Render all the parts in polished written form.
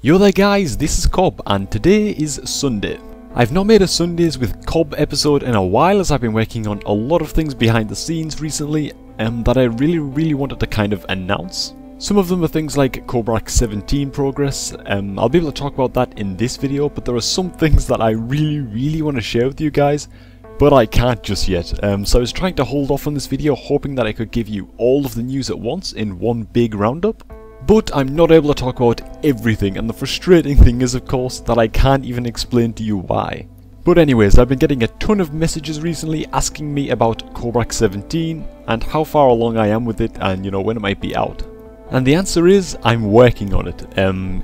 Yo there guys, this is Cob and today is Sunday. I've not made a Sundays with Cob episode in a while as I've been working on a lot of things behind the scenes recently that I really wanted to kind of announce. Some of them are things like Cobrak 17 progress. I'll be able to talk about that in this video, but there are some things that I really want to share with you guys, but I can't just yet. So I was trying to hold off on this video, hoping that I could give you all of the news at once in one big roundup. But I'm not able to talk about everything, and the frustrating thing is of course that I can't even explain to you why. But anyways, I've been getting a ton of messages recently asking me about Cobrak 17 and how far along I am with it and when it might be out. And the answer is, I'm working on it.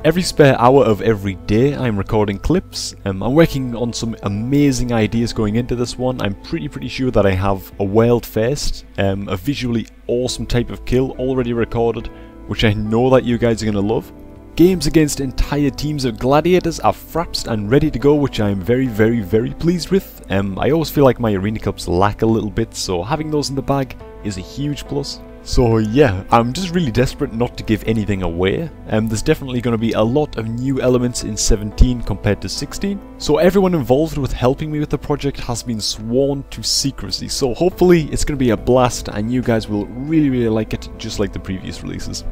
Every spare hour of every day I'm recording clips. I'm working on some amazing ideas going into this one. I'm pretty sure that I have a world first, a visually awesome type of kill already recorded, which I know that you guys are going to love. Games against entire teams of gladiators are frapsed and ready to go, which I am very pleased with. I always feel like my arena cups lack a little bit, so having those in the bag is a huge plus. So yeah, I'm just really desperate not to give anything away. There's definitely going to be a lot of new elements in 17 compared to 16. So everyone involved with helping me with the project has been sworn to secrecy. So hopefully it's going to be a blast and you guys will really like it, just like the previous releases.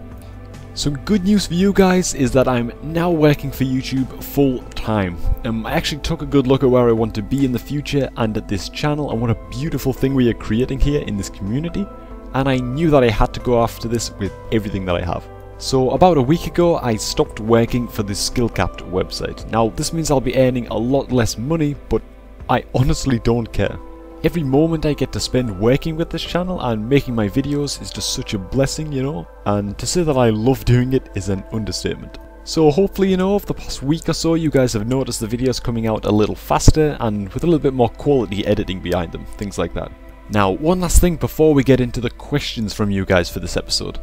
Some good news for you guys is that I'm now working for YouTube full time. I actually took a good look at where I want to be in the future and at this channel and what a beautiful thing we are creating here in this community. And I knew that I had to go after this with everything that I have. So about a week ago I stopped working for the skill-capped website. Now this means I'll be earning a lot less money, but I honestly don't care. Every moment I get to spend working with this channel and making my videos is just such a blessing, and to say that I love doing it is an understatement. So hopefully, over the past week or so you guys have noticed the videos coming out a little faster and with a little bit more quality editing behind them, things like that. Now, one last thing before we get into the questions from you guys for this episode.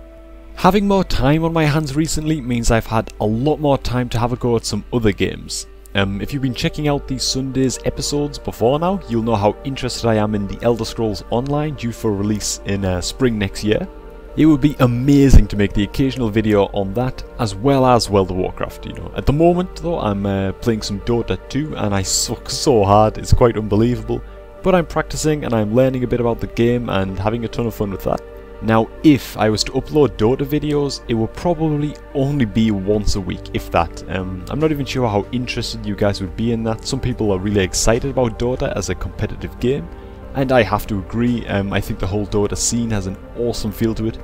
Having more time on my hands recently means I've had a lot more time to have a go at some other games. If you've been checking out these Sundays episodes before now, you'll know how interested I am in the Elder Scrolls Online due for release in spring next year. It would be amazing to make the occasional video on that as well as World of Warcraft, At the moment though, I'm playing some Dota 2 and I suck so hard, it's quite unbelievable. But I'm practicing and I'm learning a bit about the game and having a ton of fun with that. Now, if I was to upload Dota videos, it would probably only be once a week, if that. I'm not even sure how interested you guys would be in that. Some people are really excited about Dota as a competitive game, and I have to agree. I think the whole Dota scene has an awesome feel to it,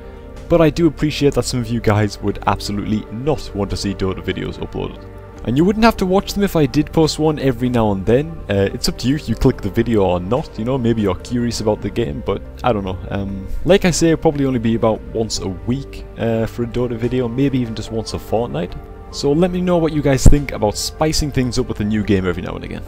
but I do appreciate that some of you guys would absolutely not want to see Dota videos uploaded. And you wouldn't have to watch them if I did post one every now and then. It's up to you if you click the video or not, maybe you're curious about the game, but I don't know. Like I say, it'll probably only be about once a week for a Dota video, maybe even just once a fortnight. So let me know what you guys think about spicing things up with a new game every now and again.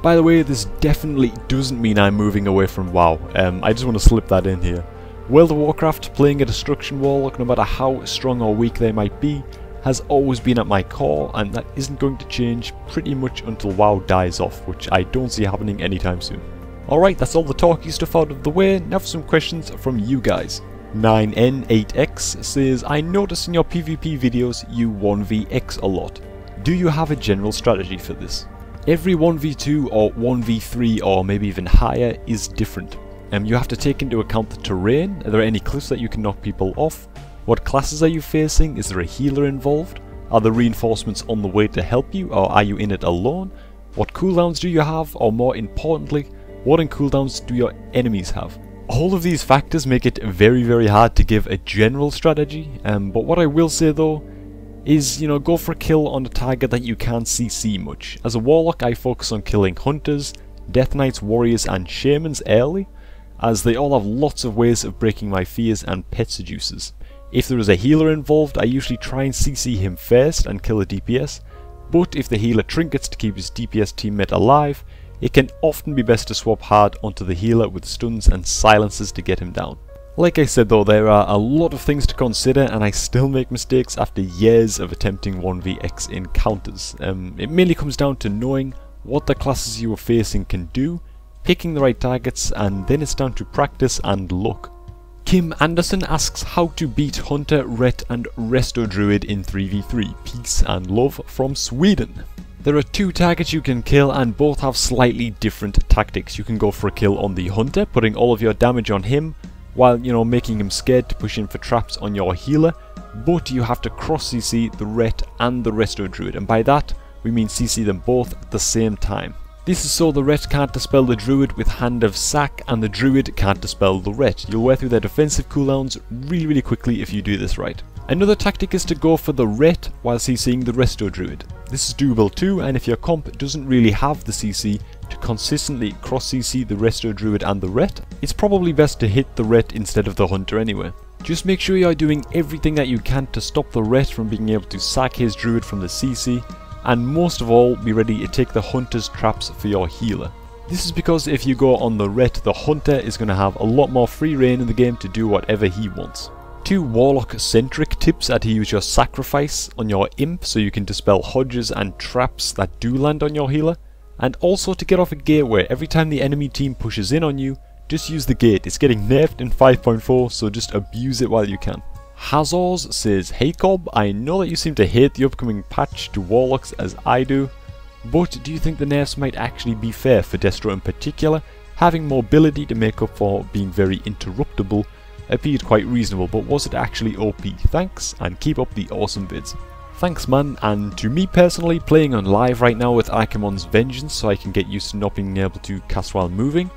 By the way, this definitely doesn't mean I'm moving away from WoW. I just want to slip that in here. World of Warcraft, playing a destruction warlock, no matter how strong or weak they might be, has always been at my core, and that isn't going to change pretty much until WoW dies off, which I don't see happening anytime soon. Alright, that's all the talky stuff out of the way, now for some questions from you guys. 9N8X says, I noticed in your PvP videos you 1vX a lot. Do you have a general strategy for this? Every 1v2 or 1v3 or maybe even higher is different. You have to take into account the terrain. Are there any cliffs that you can knock people off? What classes are you facing? Is there a healer involved? Are the reinforcements on the way to help you, or are you in it alone? What cooldowns do you have, or more importantly, what cooldowns do your enemies have? All of these factors make it very hard to give a general strategy, but what I will say though is, go for a kill on a target that you can't CC much. As a warlock I focus on killing hunters, death knights, warriors and shamans early, as they all have lots of ways of breaking my fears and pet seducers. If there is a healer involved, I usually try and CC him first and kill a DPS, but if the healer trinkets to keep his DPS teammate alive, it can often be best to swap hard onto the healer with stuns and silences to get him down. Like I said though, there are a lot of things to consider and I still make mistakes after years of attempting 1vX encounters. It mainly comes down to knowing what the classes you are facing can do, picking the right targets, and then it's down to practice and luck. Kim Anderson asks how to beat Hunter, Ret and Resto Druid in 3v3. Peace and love from Sweden. There are 2 targets you can kill and both have slightly different tactics. You can go for a kill on the Hunter, putting all of your damage on him, while, making him scared to push in for traps on your healer, but you have to cross CC the Ret and the Resto Druid, and by that we mean CC them both at the same time. This is so the Ret can't dispel the Druid with Hand of Sack, and the Druid can't dispel the Ret. You'll wear through their defensive cooldowns really quickly if you do this right. Another tactic is to go for the Ret while CCing the Resto Druid. This is doable too, and if your comp doesn't really have the CC to consistently cross CC the Resto Druid and the Ret, it's probably best to hit the Ret instead of the Hunter anyway. Just make sure you are doing everything that you can to stop the Ret from being able to sack his Druid from the CC, and most of all, be ready to take the Hunter's traps for your healer. This is because if you go on the Ret, the Hunter is going to have a lot more free reign in the game to do whatever he wants. 2 Warlock-centric tips are to use your Sacrifice on your Imp so you can dispel hodges and traps that do land on your healer, and also to get off a gate where every time the enemy team pushes in on you, just use the gate. It's getting nerfed in 5.4, so just abuse it while you can. Hazors says, "Hey Cobb, I know that you seem to hate the upcoming patch to Warlocks as I do, but do you think the nerfs might actually be fair for Destro in particular? Having mobility to make up for being very interruptible appeared quite reasonable, but was it actually OP? Thanks, and keep up the awesome vids." Thanks man, and to me personally, playing on live right now with Archimon's Vengeance so I can get used to not being able to cast while moving,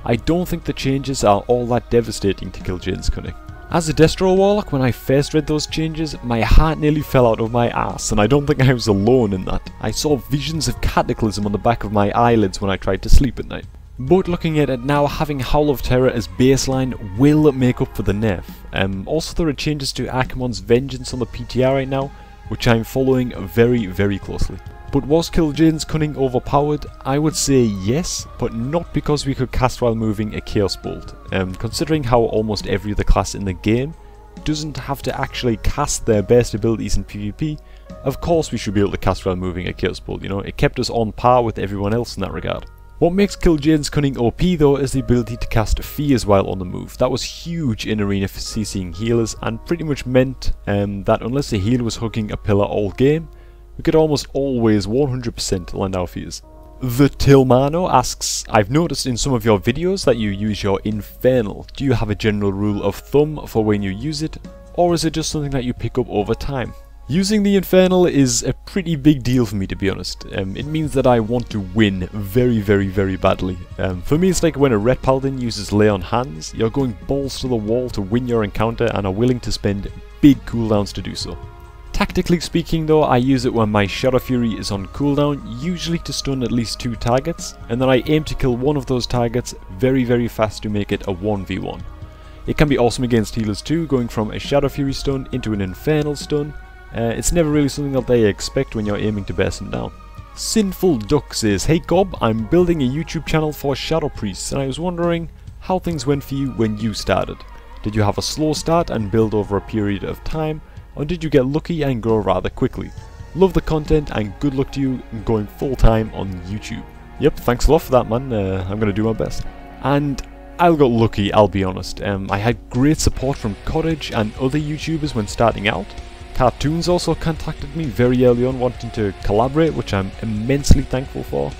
I don't think the changes are all that devastating to kill Jaden's Cunning. As a Destro Warlock, when I first read those changes, my heart nearly fell out of my ass, and I don't think I was alone in that. I saw visions of Cataclysm on the back of my eyelids when I tried to sleep at night. But looking at it now, having Howl of Terror as baseline will make up for the nerf. Also there are changes to Archimon's Vengeance on the PTR right now, which I'm following very closely. But was Kill Jaden's Cunning overpowered? I would say yes, but not because we could cast while moving a Chaos Bolt. Considering how almost every other class in the game doesn't have to actually cast their best abilities in PvP, of course we should be able to cast while moving a Chaos Bolt, it kept us on par with everyone else in that regard. What makes Kill Jaden's Cunning OP though is the ability to cast Fears while on the move. That was huge in Arena for CCing healers, and pretty much meant that unless the healer was hooking a pillar all game, we could almost always 100% land our Fears. The Tilmano asks, "I've noticed in some of your videos that you use your Infernal. Do you have a general rule of thumb for when you use it, or is it just something that you pick up over time?" Using the Infernal is a pretty big deal for me, to be honest. It means that I want to win very badly. For me, it's like when a Ret Paladin uses Lay on Hands. You're going balls to the wall to win your encounter and are willing to spend big cooldowns to do so. Tactically speaking though, I use it when my Shadow Fury is on cooldown, usually to stun at least 2 targets, and then I aim to kill one of those targets very fast to make it a 1v1. It can be awesome against healers too, going from a Shadow Fury stun into an Infernal stun. It's never really something that they expect when you're aiming to bear them down. Sinful Duck says, "Hey Gob, I'm building a YouTube channel for Shadow Priests, and I was wondering how things went for you when you started. Did you have a slow start and build over a period of time, or did you get lucky and grow rather quickly? Love the content and good luck to you in going full time on YouTube." Yep, thanks a lot for that man, I'm gonna do my best. And I got lucky, I'll be honest. I had great support from Cottage and other YouTubers when starting out. Cartoons also contacted me very early on wanting to collaborate, which I'm immensely thankful for.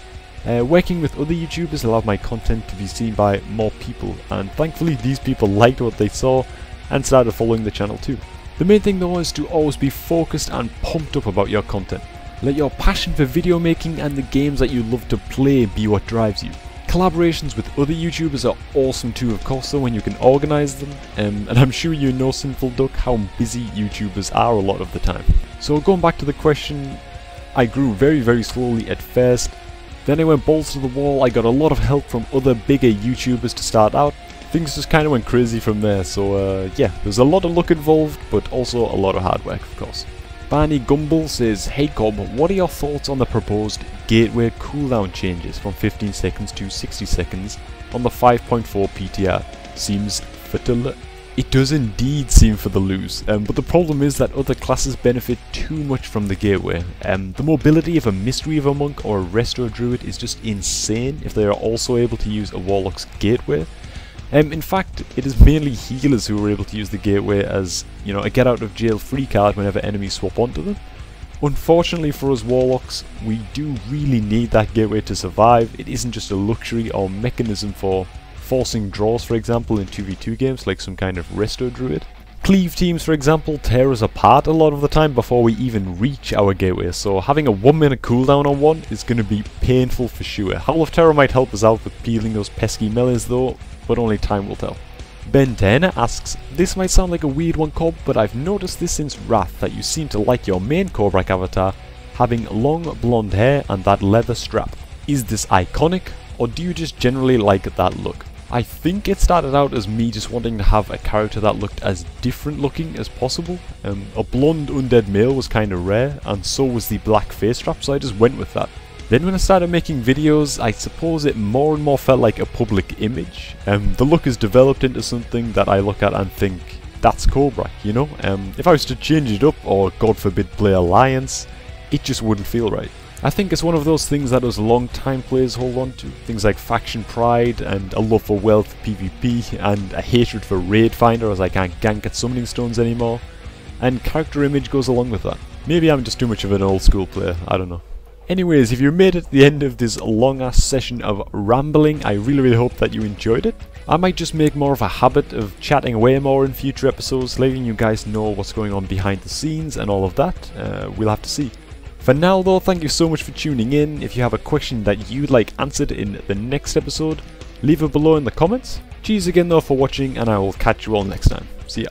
Working with other YouTubers allowed my content to be seen by more people, and thankfully these people liked what they saw and started following the channel too. The main thing though is to always be focused and pumped up about your content. Let your passion for video making and the games that you love to play be what drives you. Collaborations with other YouTubers are awesome too, of course, though, when you can organise them, and I'm sure you know, Sinful Duck, how busy YouTubers are a lot of the time. So going back to the question, I grew very slowly at first, then I went balls to the wall. I got a lot of help from other bigger YouTubers to start out. Things just kind of went crazy from there, so yeah, there's a lot of luck involved, but also a lot of hard work, of course. Barney Gumble says, "Hey Cobb, what are your thoughts on the proposed gateway cooldown changes from 15 seconds to 60 seconds on the 5.4 PTR? Seems fatal." It does indeed seem for the lose, but the problem is that other classes benefit too much from the gateway. The mobility of a Mistweaver Monk or a Resto Druid is just insane if they are also able to use a Warlock's gateway. In fact, it is mainly healers who are able to use the gateway as, you know, a get out of jail free card whenever enemies swap onto them. Unfortunately for us warlocks, we do really need that gateway to survive. It isn't just a luxury or mechanism for forcing draws, for example, in 2v2 games like some kind of resto druid. Cleave teams, for example, tear us apart a lot of the time before we even reach our gateway, so having a 1 minute cooldown on one is going to be painful for sure. Howl of Terror might help us out with peeling those pesky melees though, but only time will tell. Ben Turner asks, this might sound like a weird one, Cobb, but I've noticed this since Wrath that you seem to like your main Cobrak avatar having long blonde hair and that leather strap. Is this iconic, or do you just generally like that look? I think it started out as me just wanting to have a character that looked as different looking as possible. A blonde undead male was kind of rare, and so was the black face strap, so I just went with that. Then when I started making videos, I suppose it more and more felt like a public image. The look has developed into something that I look at and think, that's Cobrak, you know? If I was to change it up, or God forbid play Alliance, it just wouldn't feel right. I think it's one of those things that us long-time players hold on to. Things like faction pride, and a love for wealth PvP, and a hatred for Raid Finder as I can't gank at summoning stones anymore. And character image goes along with that. Maybe I'm just too much of an old school player, I don't know. Anyways, if you made it to the end of this long ass session of rambling, I really hope that you enjoyed it. I might just make more of a habit of chatting away more in future episodes, letting you guys know what's going on behind the scenes and all of that. We'll have to see. For now though, thank you so much for tuning in. If you have a question that you'd like answered in the next episode, leave it below in the comments. Cheers again though for watching, and I will catch you all next time. See ya.